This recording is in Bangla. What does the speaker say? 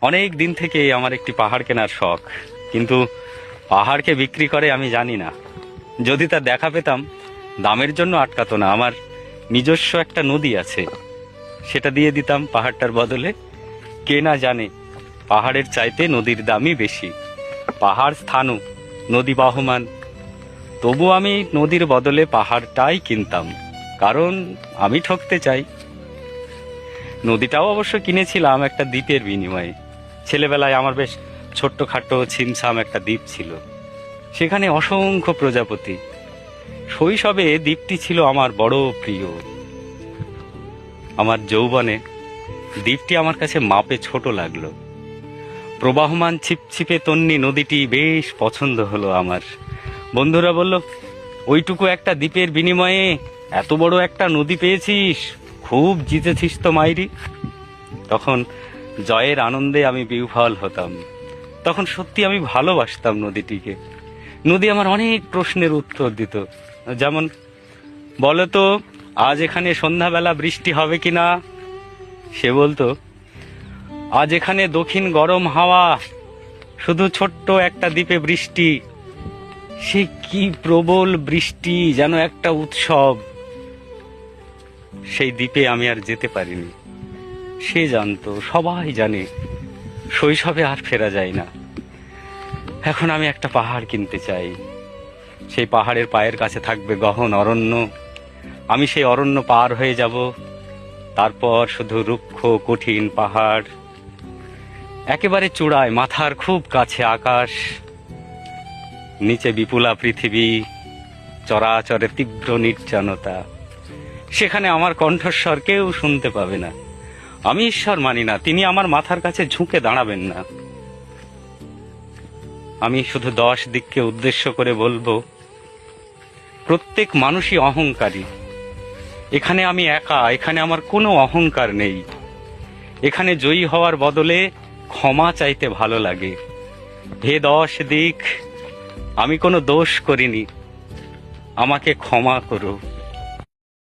অনেক দিন থেকে আমার একটি পাহাড় কেনার শখ, কিন্তু পাহাড়কে বিক্রি করে আমি জানি না। যদি তা দেখা পেতাম, দামের জন্য আটকাতো না। আমার নিজস্ব একটা নদী আছে, সেটা দিয়ে দিতাম পাহাড়টার বদলে। কে না জানে পাহাড়ের চাইতে নদীর দামই বেশি। পাহাড় স্থাণু, নদী বহমান, তবু আমি নদীর বদলে পাহাড়টাই কিনতাম, কারণ আমি ঠকতে চাই। নদীটাও অবশ্য কিনেছিলাম একটা দ্বীপের বিনিময়ে। ছেলেবেলায় আমার বেশ ছোট্টখাটো ছিমছাম একটা দ্বীপ ছিল, সেখানে অসংখ্য প্রজাপতি। শৈশবে দ্বীপটি ছিল আমার বড় প্রিয়। আমার যৌবনে দ্বীপটি আমার কাছে মাপে ছোট লাগলো। প্রবাহমান ছিপছিপে তন্নি নদীটি বেশ পছন্দ হলো আমার। বন্ধুরা বলল, ওইটুকু একটা দ্বীপের বিনিময়ে এত বড় একটা নদী পেয়েছিস, খুব জিতেছিস তো মাইরি। তখন জয়ের আনন্দে আমি বিহ্বল হতাম। তখন সত্যি আমি ভালোবাসতাম নদীটিকে। নদী আমার অনেক প্রশ্নের উত্তর দিত, যেমন, বলো তো আজ এখানে সন্ধ্যাবেলা বৃষ্টি হবে কিনা। সে বলতো, আজ এখানে দক্ষিণ গরম হাওয়া, শুধু ছোট্ট একটা দ্বীপে বৃষ্টি। সে কি প্রবল বৃষ্টি, যেন একটা উৎসব। সেই দ্বীপে আমি আর যেতে পারিনি। সে জানতো, সবাই জানে, শৈশবে আর ফেরা যায় না। এখন আমি একটা পাহাড় কিনতে চাই। সেই পাহাড়ের পায়ের কাছে থাকবে গহন অরণ্য। আমি সেই অরণ্য পার হয়ে যাব, তারপর শুধু রুক্ষ কঠিন পাহাড়। একেবারে চূড়ায়, মাথার খুব কাছে আকাশ, নিচে বিপুলা পৃথিবী, চরাচরে তীব্র নির্জনতা। সেখানে আমার কণ্ঠস্বর কেউ শুনতে পাবে না। আমি ঈশ্বর মানি না, তিনি আমার মাথার কাছে ঝুঁকে দাঁড়াবেন না। আমি শুধু 10 দিককে উদ্দেশ্য করে বলবো, প্রত্যেক মানুষই অহংকারী। এখানে আমি একা, এখানে আমার কোনো অহংকার নেই। এখানে জয়ী হওয়ার বদলে ক্ষমা চাইতে ভালো লাগে। হে 10 দিক, আমি কোনো দোষ করিনি, আমাকে ক্ষমা করো।